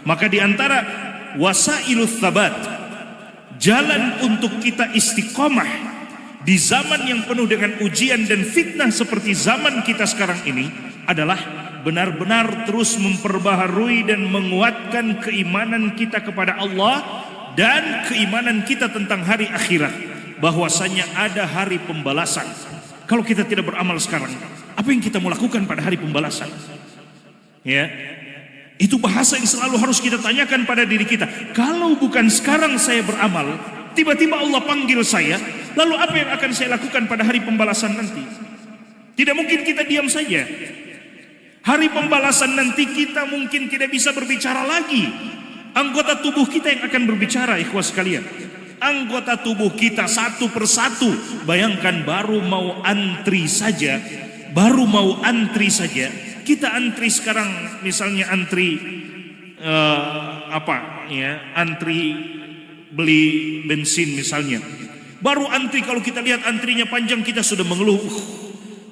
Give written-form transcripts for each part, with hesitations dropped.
Maka di antara wasailus tsabat, jalan untuk kita istiqomah di zaman yang penuh dengan ujian dan fitnah seperti zaman kita sekarang ini adalah benar-benar terus memperbaharui dan menguatkan keimanan kita kepada Allah dan keimanan kita tentang hari akhirat, bahwasanya ada hari pembalasan. Kalau kita tidak beramal sekarang, apa yang kita mau lakukan pada hari pembalasan? Ya, itu bahasa yang selalu harus kita tanyakan pada diri kita. Kalau bukan sekarang saya beramal, tiba-tiba Allah panggil saya, lalu apa yang akan saya lakukan pada hari pembalasan nanti? Tidak mungkin kita diam saja. Hari pembalasan nanti kita mungkin tidak bisa berbicara lagi. Anggota tubuh kita yang akan berbicara, ikhwas sekalian. Anggota tubuh kita satu persatu. Bayangkan baru mau antri saja, kita antri sekarang, misalnya antri antri beli bensin misalnya. Baru antri, kalau kita lihat antrinya panjang, kita sudah mengeluh,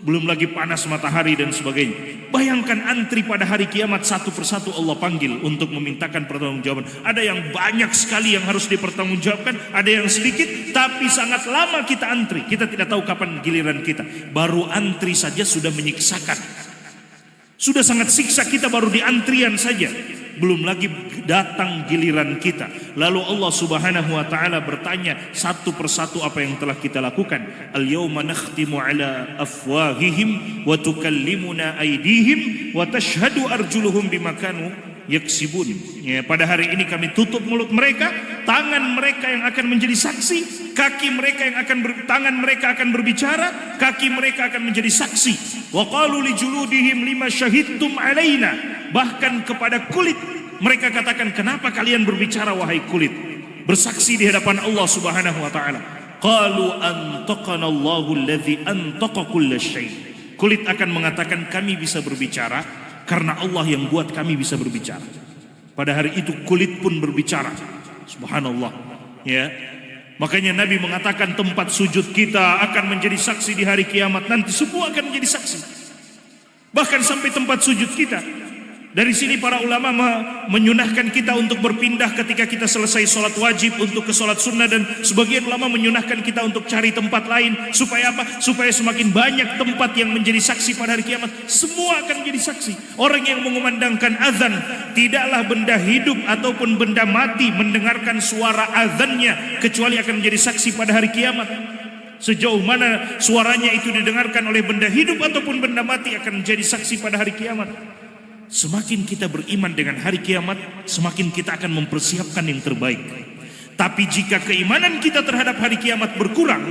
belum lagi panas matahari dan sebagainya. Bayangkan antri pada hari kiamat, satu persatu Allah panggil untuk memintakan pertanggungjawaban. Ada yang banyak sekali yang harus dipertanggungjawabkan, ada yang sedikit, tapi sangat lama kita antri. Kita tidak tahu kapan giliran kita. Baru antri saja sudah menyiksakan. Sudah sangat siksa kita baru di antrian saja. Belum lagi datang giliran kita. Lalu Allah Subhanahu wa taala bertanya satu persatu apa yang telah kita lakukan. Al-yauma nakhtimu ala afwahihim wa tukallimuna aydihim wa tashhadu arjuluhum bima kanu yaksibun. Ya, pada hari ini kami tutup mulut mereka, tangan mereka yang akan menjadi saksi, kaki mereka yang akan tangan mereka akan berbicara, kaki mereka akan menjadi saksi. Wa qalu li juludihim lima syahidtum alaina. Bahkan kepada kulit mereka katakan, kenapa kalian berbicara wahai kulit? Bersaksi di hadapan Allah Subhanahu wa taala. Qalu antaqana Allahu allazi antaqa kulla syai'. Kulit akan mengatakan, kami bisa berbicara karena Allah yang buat kami bisa berbicara. Pada hari itu kulit pun berbicara. Subhanallah. Ya. Makanya Nabi mengatakan tempat sujud kita akan menjadi saksi di hari kiamat nanti. Semua akan menjadi saksi. Bahkan sampai tempat sujud kita. Dari sini para ulama menyunahkan kita untuk berpindah ketika kita selesai sholat wajib untuk ke sholat sunnah, dan sebagian ulama menyunahkan kita untuk cari tempat lain. Supaya apa? Supaya semakin banyak tempat yang menjadi saksi pada hari kiamat. Semua akan menjadi saksi. Orang yang mengumandangkan azan, tidaklah benda hidup ataupun benda mati mendengarkan suara azannya, kecuali akan menjadi saksi pada hari kiamat. Sejauh mana suaranya itu didengarkan oleh benda hidup ataupun benda mati akan menjadi saksi pada hari kiamat. Semakin kita beriman dengan hari kiamat, semakin kita akan mempersiapkan yang terbaik. Tapi jika keimanan kita terhadap hari kiamat berkurang,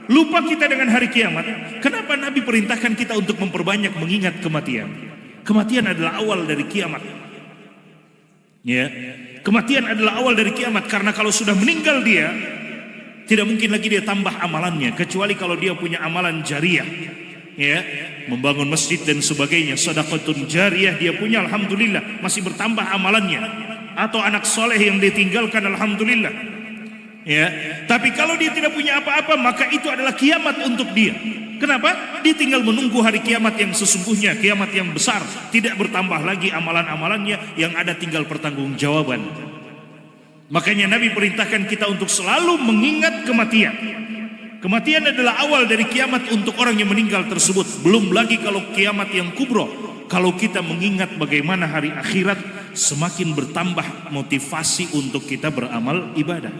lupa kita dengan hari kiamat, kenapa Nabi perintahkan kita untuk memperbanyak mengingat kematian? Kematian adalah awal dari kiamat. Ya, kematian adalah awal dari kiamat, karena kalau sudah meninggal dia, tidak mungkin lagi dia tambah amalannya, kecuali kalau dia punya amalan jariyah. Ya, membangun masjid dan sebagainya, sedekahun jariyah dia punya, alhamdulillah masih bertambah amalannya, atau anak soleh yang ditinggalkan, alhamdulillah. Ya, tapi kalau dia tidak punya apa-apa, maka itu adalah kiamat untuk dia. Kenapa? Dia tinggal menunggu hari kiamat yang sesungguhnya, kiamat yang besar, tidak bertambah lagi amalan-amalannya, yang ada tinggal pertanggungjawaban. Makanya Nabi perintahkan kita untuk selalu mengingat kematian. Kematian adalah awal dari kiamat untuk orang yang meninggal tersebut. Belum lagi kalau kiamat yang kubro. Kalau kita mengingat bagaimana hari akhirat, semakin bertambah motivasi untuk kita beramal ibadah.